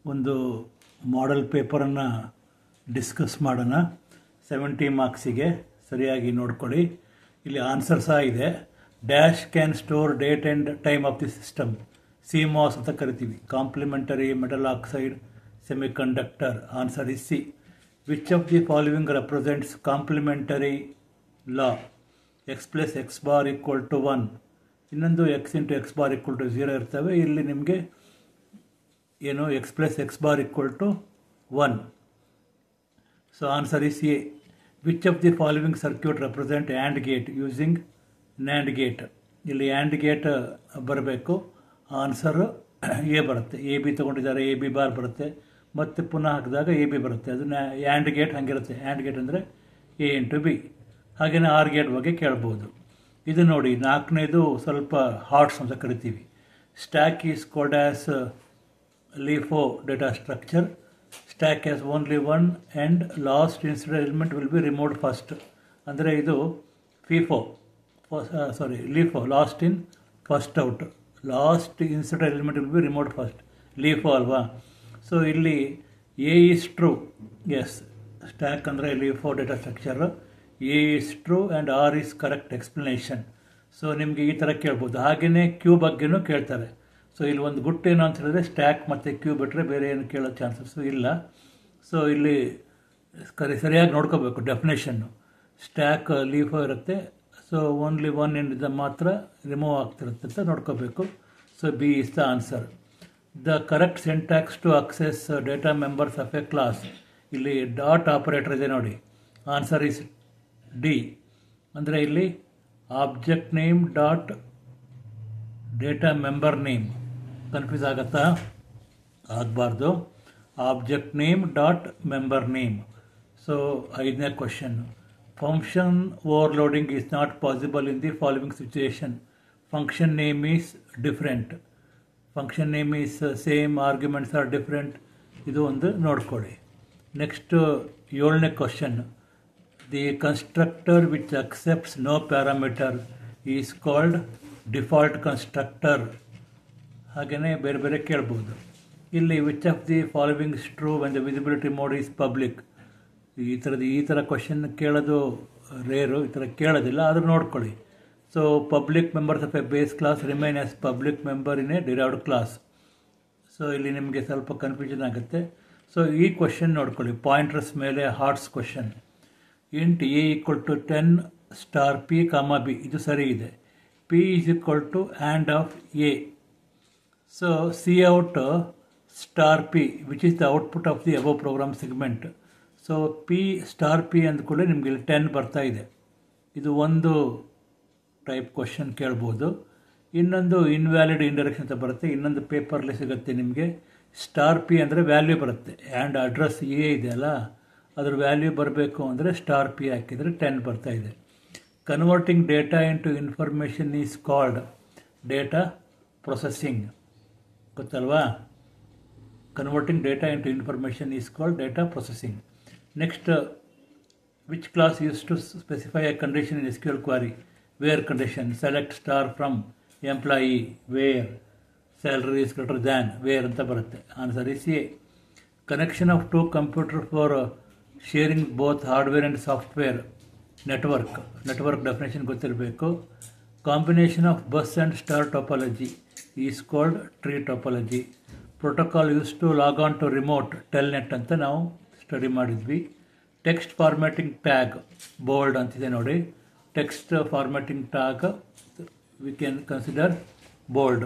ಒಂದು model ಪೇಪರನ್ನು discuss ಮಾಡೋಣ. 70 ಮಾರ್ಕ್ಸಿಗೆ ಸರಿಯಾಗಿ ನೋಡ್ಕೊಳ್ಳಿ. ಇಲ್ಲಿ ಆನ್ಸರ್ ಸಹ ಇದೆ. Dash can store date and time of the system. CMOS ಅಂತ ಕರಿತೀವಿ, complementary metal oxide semiconductor. Answer is C. Which of the following represents complementary law? x plus x bar equal to 1, ಇನ್ನೊಂದು x into x bar equal to 0 ಇರ್ತವೆ. ಇಲ್ಲಿ ನಿಮಗೆ ಏನು x plus x bar equal to 1. So answer is A. Which of the following circuit represent and gate using NAND gate? ಇಲ್ಲಿ and gate ಬರಬೇಕು. Answer A ಬರುತ್ತೆ. A B ತೊಗೊಂಡಿದ್ದಾರೆ, A B bar ಬರುತ್ತೆ, ಮತ್ತು ಪುನಃ ಹಾಕಿದಾಗ ಎ ಬಿ ಬರುತ್ತೆ. ಅದು ಆ್ಯಂಡ್ ಗೇಟ್ ಹಾಗಿರುತ್ತೆ. ಆ್ಯಂಡ್ ಗೇಟ್ ಅಂದರೆ ಎ ಇಂಟು ಬಿ. ಹಾಗೆಯೇ ಆರ್ ಗೇಟ್ ಬಗ್ಗೆ ಕೇಳ್ಬೋದು. ಇದು ನೋಡಿ, 4ನೇದು ಸ್ವಲ್ಪ ಹಾರ್ಟ್ಸ್ ಅಂತ ಕರಿತೀವಿ. Stack is called as LIFO data structure. Stack has only one and last inserted element will be removed first. ಅಂದರೆ ಇದು FIFO, LIFO, last in first out. Last inserted element will be removed first. LIFO ಅಲ್ವಾ? So ಇಲ್ಲಿ A is true. Yes, stack ಅಂದರೆ LIFO data structure. A is true and R is correct explanation. So ನಿಮಗೆ ಈ ಥರ ಕೇಳ್ಬೋದು. ಹಾಗೆಯೇ Q ಬಗ್ಗೆನೂ ಕೇಳ್ತಾರೆ. ಸೊ ಇಲ್ಲಿ ಒಂದು ಗುಟ್ಟು ಏನು ಅಂತ ಹೇಳಿದ್ರೆ ಸ್ಟ್ಯಾಕ್ ಮತ್ತು ಕ್ಯೂ ಬಿಟ್ಟರೆ ಬೇರೆ ಏನು ಕೇಳೋ ಚಾನ್ಸಸ್ಸು ಇಲ್ಲ. ಸೊ ಇಲ್ಲಿ ಸರಿಯಾಗಿ ನೋಡ್ಕೋಬೇಕು ಡೆಫಿನೇಷನ್ನು. ಸ್ಟ್ಯಾಕ್ ಲೀಫೋ ಇರುತ್ತೆ. ಸೊ ಓನ್ಲಿ ಒನ್ ಇಂದ ಮಾತ್ರ ರಿಮೂವ್ ಆಗ್ತಿರುತ್ತೆ ಅಂತ ನೋಡ್ಕೋಬೇಕು. So B is the answer. The correct syntax to access data members of a class. ಇಲ್ಲಿ ಡಾಟ್ ಆಪರೇಟರ್ ಇದೆ ನೋಡಿ. Answer is D. ಅಂದರೆ ಇಲ್ಲಿ object name dot data member name. Confuse ಆಗುತ್ತಾ? ಆಗಬಾರ್ದು. Object name dot member name. So 5ನೇ question. Function overloading is not possible in the following situation. Function name is different. Function name is same, arguments are different. ಇದು ಒಂದು ನೋಡ್ಕೊಳ್ಳಿ. Next 7ನೇ question. The constructor which accepts no parameter is called default constructor. ಹಾಗೆಯೇ ಬೇರೆ ಬೇರೆ ಕೇಳ್ಬೋದು. ಇಲ್ಲಿ which of the following is true when the visibility mode is public. ಈ ಥರ ಕ್ವಶನ್ ಕೇಳೋದು ರೇರು, ಈ ಥರ ಕೇಳೋದಿಲ್ಲ, ಆದರೂ ನೋಡ್ಕೊಳ್ಳಿ. So public members of A base class remain as public member in a derived class. So ಇಲ್ಲಿ ನಿಮಗೆ ಸ್ವಲ್ಪ ಕನ್ಫ್ಯೂಷನ್ ಆಗುತ್ತೆ. ಸೊ ಈ ಕ್ವಶನ್ ನೋಡ್ಕೊಳ್ಳಿ, ಪಾಯಿಂಟರ್ಸ್ ಮೇಲೆ ಹಾರ್ಟ್ಸ್ question. Int a equal to 10 star p comma b. ಇದು ಸರಿ ಇದೆ. P is equal to and of A. So C out star P, which is the output of the above program segment. So P star P ಅಂದ್ಕೊಳ್ಳಿ ನಿಮಗೆ ಇಲ್ಲಿ 10 ಬರ್ತಾ ಇದೆ. ಇದು ಒಂದು ಟೈಪ್ ಕ್ವಶನ್ ಕೇಳ್ಬೋದು. ಇನ್ನೊಂದು ಇನ್ವ್ಯಾಲಿಡ್ ಇಂಡೈರೆಕ್ಷನ್ ಅಂತ ಬರುತ್ತೆ. ಇನ್ನೊಂದು ಪೇಪರ್ಲಿ ಸಿಗುತ್ತೆ ನಿಮಗೆ. ಸ್ಟಾರ್ ಪಿ ಅಂದರೆ ವ್ಯಾಲ್ಯೂ ಬರುತ್ತೆ. ಆ್ಯಂಡ್ ಅಡ್ರೆಸ್ ಎ ಇದೆಯಲ್ಲ, ಅದ್ರ ವ್ಯಾಲ್ಯೂ ಬರಬೇಕು ಅಂದರೆ ಸ್ಟಾರ್ ಪಿ ಹಾಕಿದರೆ 10 ಬರ್ತಾ ಇದೆ. Converting data into information is called data processing. ಗೊತ್ತಲ್ವಾ? Converting data into information is called data processing. Next, which class used to specify a condition in SQL query? Where condition. Select star from employee where salary is greater than where ಅಂತ ಬರುತ್ತೆ. Answer is A. Connection of two computers for sharing both hardware and software. Network definition ಗೊತ್ತಿರಬೇಕು. Combination of bus and star topology is called tree topology. Protocol use to log on to remote telnet ಅಂತ ನಾವು study ಮಾಡಿದ್ವಿ. Text formatting tag bold ಅಂತಿದೆ ನೋಡಿ. Text formatting tag we can consider bold.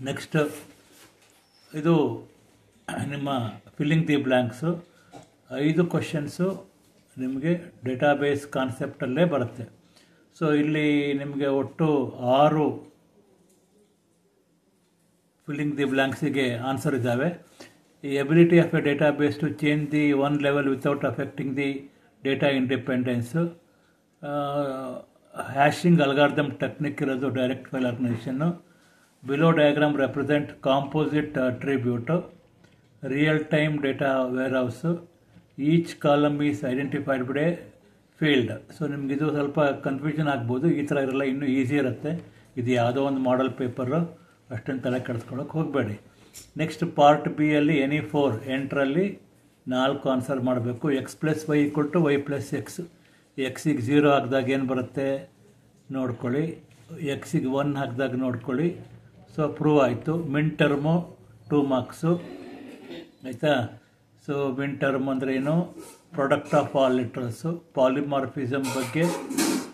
Next ಇದು ನಿಮ್ಮ filling the blanks. 5 questions ನಿಮಗೆ database ಕಾನ್ಸೆಪ್ಟಲ್ಲೇ ಬರುತ್ತೆ. So ಇಲ್ಲಿ ನಿಮಗೆ ಒಟ್ಟು 6 ಫಿಲ್ಲಿಂಗ್ ದಿ ಬ್ಲ್ಯಾಂಕ್ಸಿಗೆ ಆನ್ಸರ್ ಇದ್ದಾವೆ. ಈ ability of a database to change the one level without affecting the data independence. Hashing algorithm technique ಇರೋದು ಡೈರೆಕ್ಟ್ ಫೈಲ್ ಆರ್ಗನೈಸೇಷನ್ನು. Below diagram represent composite attribute. Real time data warehouse. Each column is identified by field. So ನಿಮಗಿದು ಸ್ವಲ್ಪ confusion ಆಗ್ಬೋದು. ಈ ಥರ ಇರಲ್ಲ, ಇನ್ನೂ easy ಇರುತ್ತೆ. ಇದು ಯಾವುದೋ ಒಂದು ಮಾಡೆಲ್ ಪೇಪರು, ಅಷ್ಟೊಂದು ತಲೆ ಕೆಡಿಸ್ಕೊಳ್ಳೋಕೆ ಹೋಗಬೇಡಿ. ನೆಕ್ಸ್ಟ್ ಪಾರ್ಟ್ ಬಿ ಅಲ್ಲಿ ಎನಿ 8ರಲ್ಲಿ 4 ಆನ್ಸರ್ ಮಾಡಬೇಕು. X plus Y equal to Y plus X. ಎಕ್ಸಿಗೆ 0 ಹಾಕಿದಾಗ ಏನು ಬರುತ್ತೆ ನೋಡ್ಕೊಳ್ಳಿ, ಎಕ್ಸಿಗೆ 1 ಹಾಕಿದಾಗ ನೋಡ್ಕೊಳ್ಳಿ. ಸೊ ಪ್ರೂವ್ ಆಯಿತು. ಮಿನ್ ಟರ್ಮು 2 ಮಾರ್ಕ್ಸು ಆಯಿತಾ. ಸೊ ಮಿನ್ ಟರ್ಮ್ ಅಂದರೆ ಏನು, product of all literals. Polymorphism ಬಗ್ಗೆ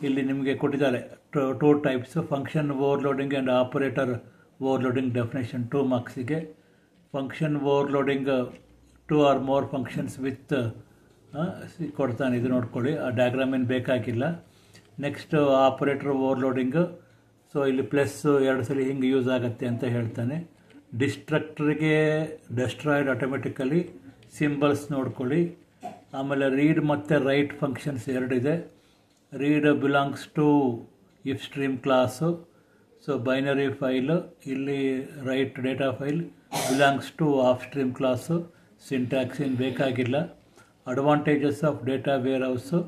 ಇಲ್ಲಿ ನಿಮಗೆ ಕೊಟ್ಟಿದ್ದಾರೆ. 2 types, function overloading and operator overloading definition 2 ಮಾರ್ಕ್ಸಿಗೆ. Function overloading 2 or more functions with ಕೊಡ್ತಾನೆ, ಇದು ನೋಡ್ಕೊಳ್ಳಿ. ಆ ಡಯಾಗ್ರಾಮ್ ಏನು ಬೇಕಾಗಿಲ್ಲ. ನೆಕ್ಸ್ಟ್ ಆಪರೇಟರ್ ಓವರ್ಲೋಡಿಂಗ್, ಸೊ ಇಲ್ಲಿ ಪ್ಲಸ್ 2 ಸಲ ಹಿಂಗೆ ಯೂಸ್ ಆಗುತ್ತೆ ಅಂತ ಹೇಳ್ತಾನೆ. ಡಿಸ್ಟ್ರಕ್ಟರ್ಗೆ ಡೆಸ್ಟ್ರಾಯ್ಡ್ ಆಟೋಮೆಟಿಕಲಿ ಸಿಂಬಲ್ಸ್ ನೋಡ್ಕೊಳ್ಳಿ. ಆಮೇಲೆ ರೀಡ್ ಮತ್ತು ರೈಟ್ ಫಂಕ್ಷನ್ಸ್ 2 ಇದೆ. Read belongs to ifstream class. So binary file, ಇಲ್ಲಿ write data file belongs to ofstream class. Syntax ಏನು ಬೇಕಾಗಿಲ್ಲ. Advantages of data warehouse,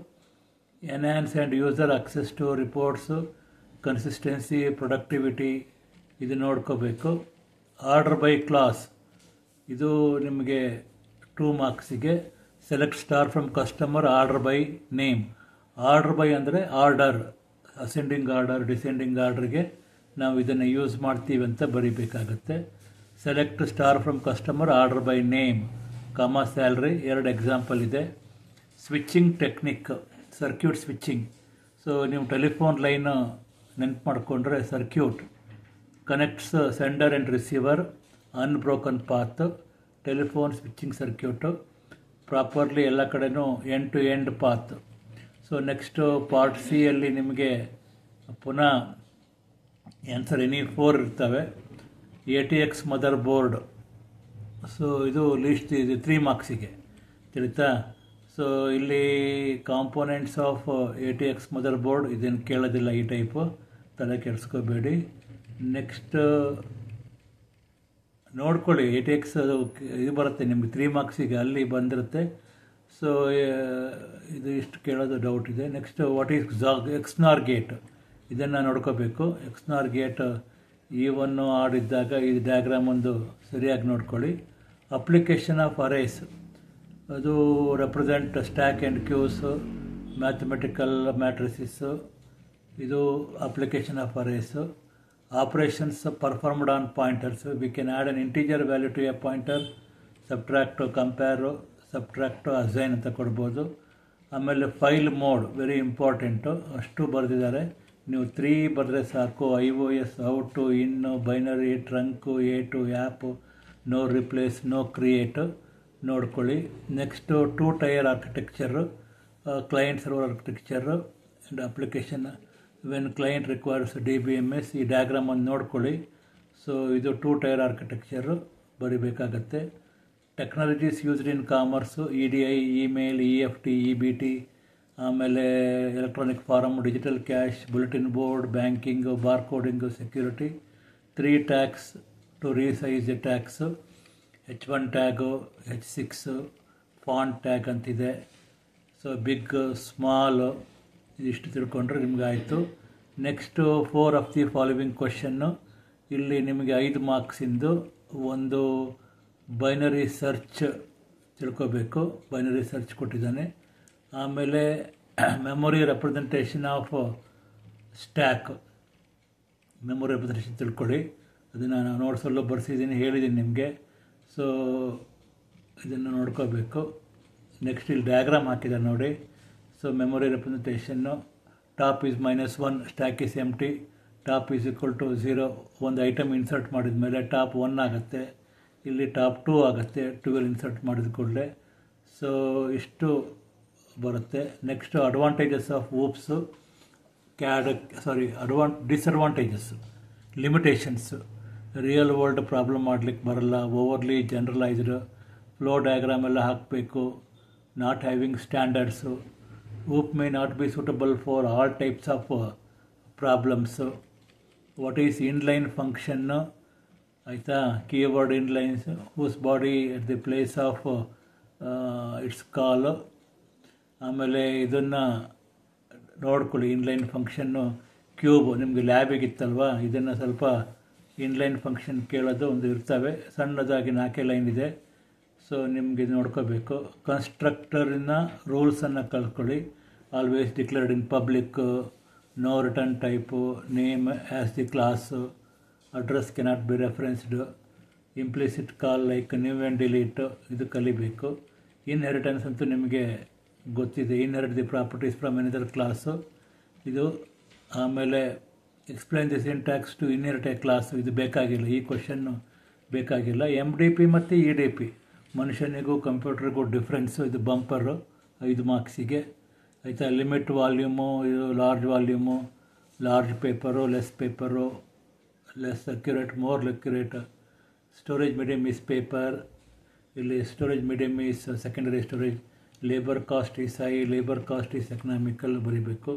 enhance and user access to reports, consistency, productivity ಇದು ನೋಡ್ಕೋಬೇಕು. Order by class ಇದು ನಿಮಗೆ 2 ಮಾರ್ಕ್ಸಿಗೆ. Select star from customer order by name. Order by ಅಂದರೆ order, ascending order descending order ನಾವು ಇದನ್ನು ಯೂಸ್ ಮಾಡ್ತೀವಿ ಅಂತ ಬರೀಬೇಕಾಗತ್ತೆ. Select star from customer order by name, comma salary 2 example ಇದೆ. Switching technique, circuit switching. So ನೀವು ಟೆಲಿಫೋನ್ ಲೈನ್ ನೆನ್ಪು ಮಾಡಿಕೊಂಡ್ರೆ circuit connects sender and receiver, unbroken path, telephone switching circuit. Properly ಎಲ್ಲ ಕಡೆನೂ end to end path. So next part C ಅಲ್ಲಿ ನಿಮಗೆ ಪುನಃ answer any 4 ಇರ್ತವೆ. ATX ಮದರ್ ಬೋರ್ಡ್, ಸೊ ಇದು ಲೀಸ್ಟ್ ಇದು 3 ಮಾರ್ಕ್ಸಿಗೆ ತಿಳಿತಾ. ಸೊ ಇಲ್ಲಿ components of ATX mother board ಇದೇನು ಕೇಳೋದಿಲ್ಲ, ಈ ಟೈಪು ತಲೆ ಕೆಡಿಸ್ಕೋಬೇಡಿ. ನೆಕ್ಸ್ಟ್ ನೋಡ್ಕೊಳ್ಳಿ, ATX ಅದು ಇದು ಬರುತ್ತೆ ನಿಮಗೆ 3 ಮಾರ್ಕ್ಸಿಗೆ, ಅಲ್ಲಿ ಬಂದಿರುತ್ತೆ. ಸೊ ಇದು ಇಷ್ಟು ಕೇಳೋದು ಡೌಟ್ ಇದೆ. ನೆಕ್ಸ್ಟ್ ವಾಟ್ ಈಸ್ ಎಕ್ಸ್ನಾರ್ ಗೇಟ್, ಇದನ್ನು ನೋಡ್ಕೋಬೇಕು. ಎಕ್ಸ್ನಾರ್ ಗೇಟ್ E1 ಆಡಿದ್ದಾಗ ಈ ಡಯಾಗ್ರಾಮ್ ಒಂದು ಸರಿಯಾಗಿ ನೋಡ್ಕೊಳ್ಳಿ. ಅಪ್ಲಿಕೇಶನ್ ಆಫ್ ಅರೇಸ್, ಅದು represent stack and queues, mathematical matrices, ಇದು application of arrays. Operations performed on pointers. We can add an integer value to a pointer, subtract, compare, subtract, assign ಅಂತ ಕೊಡ್ಬೋದು. ಆಮೇಲೆ file mode very important, ಅಷ್ಟು ಬರೆದಿದ್ದಾರೆ. ನೀವು 3 ಬರೆದ್ರೆ ಸಾಕು. IOS, ಔಟು, ಇನ್ನು, binary, trunk, A2, app, no replace, no create ನೋಡ್ಕೊಳ್ಳಿ. Next 2 tier architecture, client server architecture and application when client requires DBMS. ಈ ಡಯಾಗ್ರಾಮ್ ಒಂದು ನೋಡ್ಕೊಳ್ಳಿ. ಸೊ ಇದು 2 ಟೈರ್ ಆರ್ಕಿಟೆಕ್ಚರು ಬರಿಬೇಕಾಗತ್ತೆ. Technologies used in commerce, EDI, email, EFT, EBT, ಆಮೇಲೆ electronic form, digital cash, bulletin board, banking, barcoding, security. 3 tags to resize a tags, H1 tag, H6 font tag ಅಂತಿದೆ. So big, small ಇದಿಷ್ಟು ತಿಳ್ಕೊಂಡ್ರೆ ನಿಮ್ಗೆ ಆಯಿತು. Next 4 of the following question. ಇಲ್ಲಿ ನಿಮಗೆ 5 ಮಾರ್ಕ್ಸಿಂದು ಒಂದು binary search ತಿಳ್ಕೋಬೇಕು. ಬೈನರಿ ಸರ್ಚ್ ಕೊಟ್ಟಿದ್ದಾನೆ. ಆಮೇಲೆ memory representation of stack, memory representation ತಿಳ್ಕೊಳ್ಳಿ. ಅದನ್ನು ನಾನು ನೋಟ್ಸಲ್ಲೂ ಬರ್ಸಿದ್ದೀನಿ, ಹೇಳಿದ್ದೀನಿ ನಿಮಗೆ. ಸೊ ಇದನ್ನು ನೋಡ್ಕೋಬೇಕು. ನೆಕ್ಸ್ಟ್ ಇಲ್ಲಿ ಡಯಾಗ್ರಾಮ್ ಹಾಕಿದ್ದಾರೆ ನೋಡಿ. So memory representation, top is -1, stack is empty, top is equal to 0. ಒಂದು ಐಟಮ್ ಇನ್ಸರ್ಟ್ ಮಾಡಿದ ಮೇಲೆ ಟಾಪ್ 1 ಆಗುತ್ತೆ, ಇಲ್ಲಿ ಟಾಪ್ 2 ಆಗುತ್ತೆ 12 ಇನ್ಸರ್ಟ್ ಮಾಡಿದ ಕೂಡಲೇ. ಸೊ ಇಷ್ಟು ಬರುತ್ತೆ. Next advantages of oops, disadvantages, limitations. Real world problem ಮಾಡಲಿಕ್ಕೆ ಬರಲ್ಲ, ಓವರ್ಲಿ ಜನರಲೈಸ್ಡ್, ಫ್ಲೋ ಡಯಾಗ್ರಾಮ್ ಎಲ್ಲ ಹಾಕಬೇಕು, not having standards. OOP may not be suitable for all types of problems. What is inline function? ಆಯಿತಾ, keyword inlines, whose body at the place of its call. ಆಮೇಲೆ ಇದನ್ನು ನೋಡ್ಕೊಳ್ಳಿ, inline function cube ನಿಮಗೆ ಲ್ಯಾಬಿಗಿತ್ತಲ್ವ, ಇದನ್ನು ಸ್ವಲ್ಪ inline function ಕೇಳೋದು ಒಂದು ಇರ್ತವೆ, ಸಣ್ಣದಾಗಿ 4 ಲೈನ್ ಇದೆ. ಸೊ ನಿಮಗೆ ಇದು ನೋಡ್ಕೋಬೇಕು. ಕನ್ಸ್ಟ್ರಕ್ಟರಿನ ರೂಲ್ಸನ್ನು ಕಲ್ತ್ಕೊಳ್ಳಿ. Always declared in public, no return type, name as the class, address cannot be referenced, implicit call like new and delete, ಇದು ಕಲಿಬೇಕು. ಇನ್ಹೆರಿಟೆನ್ಸ್ ಅಂತೂ ನಿಮಗೆ ಗೊತ್ತಿದೆ, inherit the properties from another class ಇದು. ಆಮೇಲೆ explain the syntax to inherit a class, ಇದು ಬೇಕಾಗಿಲ್ಲ, ಈ ಕ್ವಶನ್ನು ಬೇಕಾಗಿಲ್ಲ. MDP ಮತ್ತು EDP, ಮನುಷ್ಯನಿಗೂ ಕಂಪ್ಯೂಟರ್ಗೂ ಡಿಫ್ರೆನ್ಸು, ಇದು ಬಂಪರು 5 ಮಾರ್ಕ್ಸಿಗೆ ಆಯಿತಾ. ಲಿಮಿಟ್ ವಾಲ್ಯೂಮು, ಇದು large volume, large paper, less paper, less accurate, more accurate. Storage medium is paper, ಇಲ್ಲಿ storage medium is secondary storage. Labour cost is high, labour cost is economical ಬರೀಬೇಕು.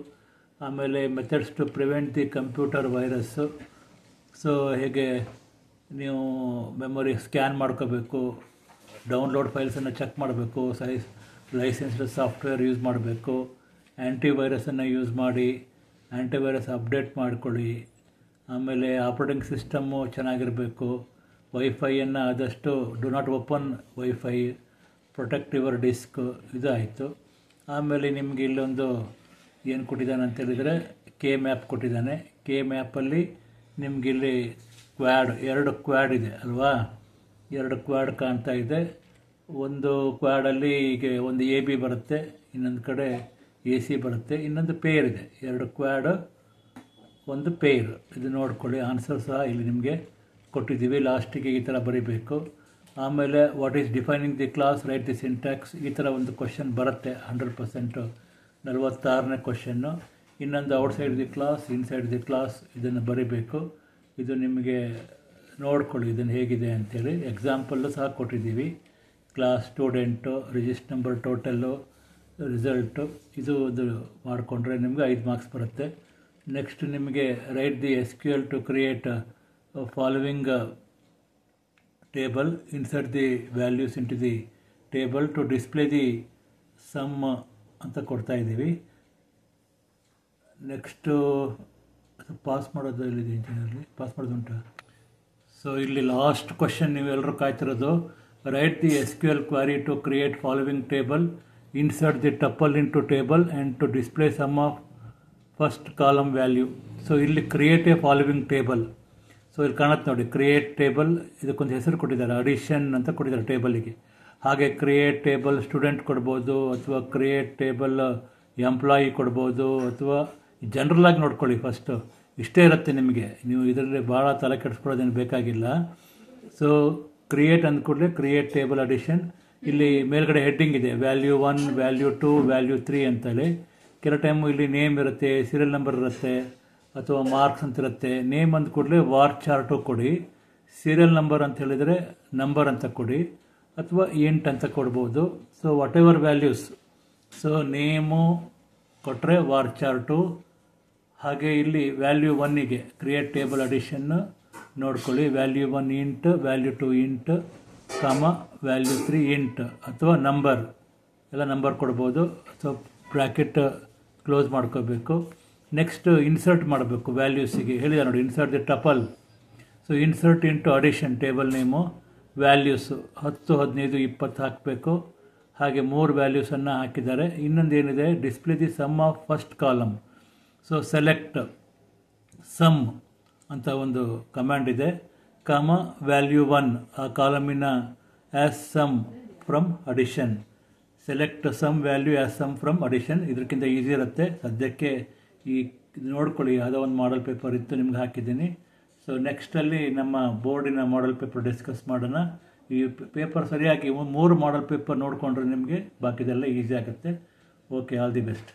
ಆಮೇಲೆ methods to prevent the computer virus. So ಹೇಗೆ ನೀವು memory scan ಮಾಡ್ಕೋಬೇಕು, download ಫೈಲ್ಸನ್ನು check ಮಾಡಬೇಕು, licensed software use ಮಾಡಬೇಕು, ಆ್ಯಂಟಿವೈರಸನ್ನು ಯೂಸ್ ಮಾಡಿ, ಆ್ಯಂಟಿವೈರಸ್ ಅಪ್ಡೇಟ್ ಮಾಡ್ಕೊಳ್ಳಿ. ಆಮೇಲೆ ಆಪ್ರೇಟಿಂಗ್ ಸಿಸ್ಟಮ್ಮು ಚೆನ್ನಾಗಿರಬೇಕು. ವೈಫೈಯನ್ನು ಆದಷ್ಟು do not open wifi, protect your disk, ಇದು ಆಯಿತು. ಆಮೇಲೆ ನಿಮಗೆ ಇಲ್ಲೊಂದು ಏನು ಕೊಟ್ಟಿದ್ದಾನೆ ಅಂತೇಳಿದರೆ K-ಮ್ಯಾಪ್ ಕೊಟ್ಟಿದ್ದಾನೆ. K-ಮ್ಯಾಪಲ್ಲಿ ನಿಮಗಿಲ್ಲಿ ಕ್ವಾಡ್, 2 ಕ್ವಾಡ್ ಇದೆ ಅಲ್ವಾ, 2 ಕ್ವಾಡ್ ಕಾಣ್ತಾ ಇದೆ. ಒಂದು ಕ್ವಾಡಲ್ಲಿ ಈಗ ಒಂದು AB ಬರುತ್ತೆ, ಇನ್ನೊಂದು ಕಡೆ AC ಬರುತ್ತೆ, ಇನ್ನೊಂದು ಪೇರ್ ಇದೆ. 2 ಕ್ವಾಡ್, ಒಂದು ಪೇರ್, ಇದು ನೋಡ್ಕೊಳ್ಳಿ. ಆನ್ಸರ್ ಸಹ ಇಲ್ಲಿ ನಿಮಗೆ ಕೊಟ್ಟಿದ್ದೀವಿ. ಲಾಸ್ಟಿಗೆ ಈ ಥರ ಬರೀಬೇಕು. ಆಮೇಲೆ what is defining the class, right the syntax, ಈ ಥರ ಒಂದು ಕ್ವಶನ್ ಬರುತ್ತೆ 100%, 46ನೇ ಕ್ವಶನ್ನು. ಇನ್ನೊಂದು outside the class, inside the class, ಇದನ್ನು ಬರೀಬೇಕು. ಇದು ನಿಮಗೆ ನೋಡ್ಕೊಳ್ಳಿ ಇದನ್ನು ಹೇಗಿದೆ ಅಂಥೇಳಿ. ಎಕ್ಸಾಂಪಲ್ಲು ಸಹ ಕೊಟ್ಟಿದ್ದೀವಿ. Class, student, register number, total, result, ಇದು ಒಂದು ಮಾಡಿಕೊಂಡ್ರೆ ನಿಮಗೆ 5 ಮಾರ್ಕ್ಸ್ ಬರುತ್ತೆ. ನೆಕ್ಸ್ಟ್ ನಿಮಗೆ write the SQL to create following table, insert the values into the table to display the sum ಅಂತ ಕೊಡ್ತಾ ಇದ್ದೀವಿ. ನೆಕ್ಸ್ಟು ಪಾಸ್ ಮಾಡೋದು ಎಲ್ಲಿದೆ ಇಂಜಿನಿಯರ್ಲಿ, ಪಾಸ್ ಮಾಡೋದು ಉಂಟಾ? ಸೊ ಇಲ್ಲಿ ಲಾಸ್ಟ್ ಕ್ವಶನ್ ನೀವೆಲ್ಲರೂ ಕಾಯ್ತಿರೋದು. Write the SQL query to create following table, insert the tuple into table and to display sum of first column value. So ಇಲ್ಲಿ create a following table. So ಇಲ್ಲಿ ಕಾಣುತ್ತೆ ನೋಡಿ, create table, ಇದಕ್ಕೊಂದು ಹೆಸರು ಕೊಟ್ಟಿದ್ದಾರೆ, addition ಅಂತ ಕೊಟ್ಟಿದ್ದಾರೆ ಟೇಬಲಿಗೆ. ಹಾಗೆ ಕ್ರಿಯೇಟ್ ಟೇಬಲ್ ಸ್ಟೂಡೆಂಟ್ ಕೊಡ್ಬೋದು, ಅಥವಾ ಕ್ರಿಯೇಟ್ ಟೇಬಲ್ ಎಂಪ್ಲಾಯಿ ಕೊಡ್ಬೋದು, ಅಥವಾ ಜನರಲಾಗಿ ನೋಡ್ಕೊಳ್ಳಿ. ಫಸ್ಟು ಇಷ್ಟೇ ಇರುತ್ತೆ ನಿಮಗೆ, ನೀವು ಇದರಲ್ಲಿ ಭಾಳ ತಲೆ ಕೆಡಿಸ್ಕೊಳ್ಳೋದೇನು ಬೇಕಾಗಿಲ್ಲ. ಸೊ ಕ್ರಿಯೇಟ್ ಅಂದ್ಕೂಡಲೇ ಕ್ರಿಯೇಟ್ ಟೇಬಲ್ ಅಡಿಷನ್. ಇಲ್ಲಿ ಮೇಲ್ಗಡೆ ಹೆಡ್ಡಿಂಗ್ ಇದೆ, ವ್ಯಾಲ್ಯೂ 1, ವ್ಯಾಲ್ಯೂ 2, ವ್ಯಾಲ್ಯೂ 3 ಅಂತೇಳಿ. ಕೆಲವು ಟೈಮು ಇಲ್ಲಿ ನೇಮ್ ಇರುತ್ತೆ, ಸೀರಿಯಲ್ ನಂಬರ್ ಇರುತ್ತೆ, ಅಥವಾ ಮಾರ್ಕ್ಸ್ ಅಂತ ಇರುತ್ತೆ. ನೇಮ್ ಅಂದ ಕೂಡಲೇ ವಾರ್ ಚಾರ್ಟು ಕೊಡಿ, ಸೀರಿಯಲ್ ನಂಬರ್ ಅಂತ ಹೇಳಿದರೆ ನಂಬರ್ ಅಂತ ಕೊಡಿ, ಅಥವಾ ಇಂಟ್ ಅಂತ ಕೊಡ್ಬೋದು. So what ever values. So name ಕೊಟ್ಟರೆ ವಾರ್ ಚಾರ್ಟು. ಹಾಗೆ ಇಲ್ಲಿ ವ್ಯಾಲ್ಯೂ 1ಗೆ ಕ್ರಿಯೇಟ್ ಟೇಬಲ್ ಅಡಿಷನ್ನು ನೋಡ್ಕೊಳ್ಳಿ. Value 1 int, value 2 int, value 3 int, ಅಥವಾ ನಂಬರ್, ಎಲ್ಲ ನಂಬರ್ ಕೊಡ್ಬೋದು, ಅಥವಾ ಬ್ರ್ಯಾಕೆಟ್ ಕ್ಲೋಸ್ ಮಾಡ್ಕೋಬೇಕು. ನೆಕ್ಸ್ಟ್ ಇನ್ಸರ್ಟ್ ಮಾಡಬೇಕು ವ್ಯಾಲ್ಯೂಸಿಗೆ, ಹೇಳಿದ ನೋಡಿ, insert the tuple. So insert into addition table name, values 10, 15, 20 ಹಾಕಬೇಕು. ಹಾಗೆ 3 ವ್ಯಾಲ್ಯೂಸನ್ನು ಹಾಕಿದ್ದಾರೆ. ಇನ್ನೊಂದು ಏನಿದೆ, display the sum of first column. So select sum ಅಂತ ಒಂದು ಕಮಾಂಡ್ ಇದೆ, ವ್ಯಾಲ್ಯೂ 1, ಆ ಕಾಲಮಿನ as sum from addition. Select sum value as sum from addition. ಇದಕ್ಕಿಂತ ಈಸಿ ಇರುತ್ತೆ. ಸದ್ಯಕ್ಕೆ ಈ ನೋಡ್ಕೊಳ್ಳಿ, ಯಾವುದೋ ಒಂದು ಮಾಡಲ್ ಪೇಪರ್ ಇತ್ತು ನಿಮ್ಗೆ ಹಾಕಿದ್ದೀನಿ. ಸೊ ನೆಕ್ಸ್ಟಲ್ಲಿ ನಮ್ಮ ಬೋರ್ಡಿನ ಮಾಡಲ್ ಪೇಪರ್ ಡಿಸ್ಕಸ್ ಮಾಡೋಣ. ಈ ಪೇಪರ್ ಸರಿಯಾಗಿ 3 ಮಾಡಲ್ ಪೇಪರ್ ನೋಡಿಕೊಂಡ್ರೆ ನಿಮಗೆ ಬಾಕಿದೆಲ್ಲ ಈಸಿ ಆಗುತ್ತೆ. Okay, all the best.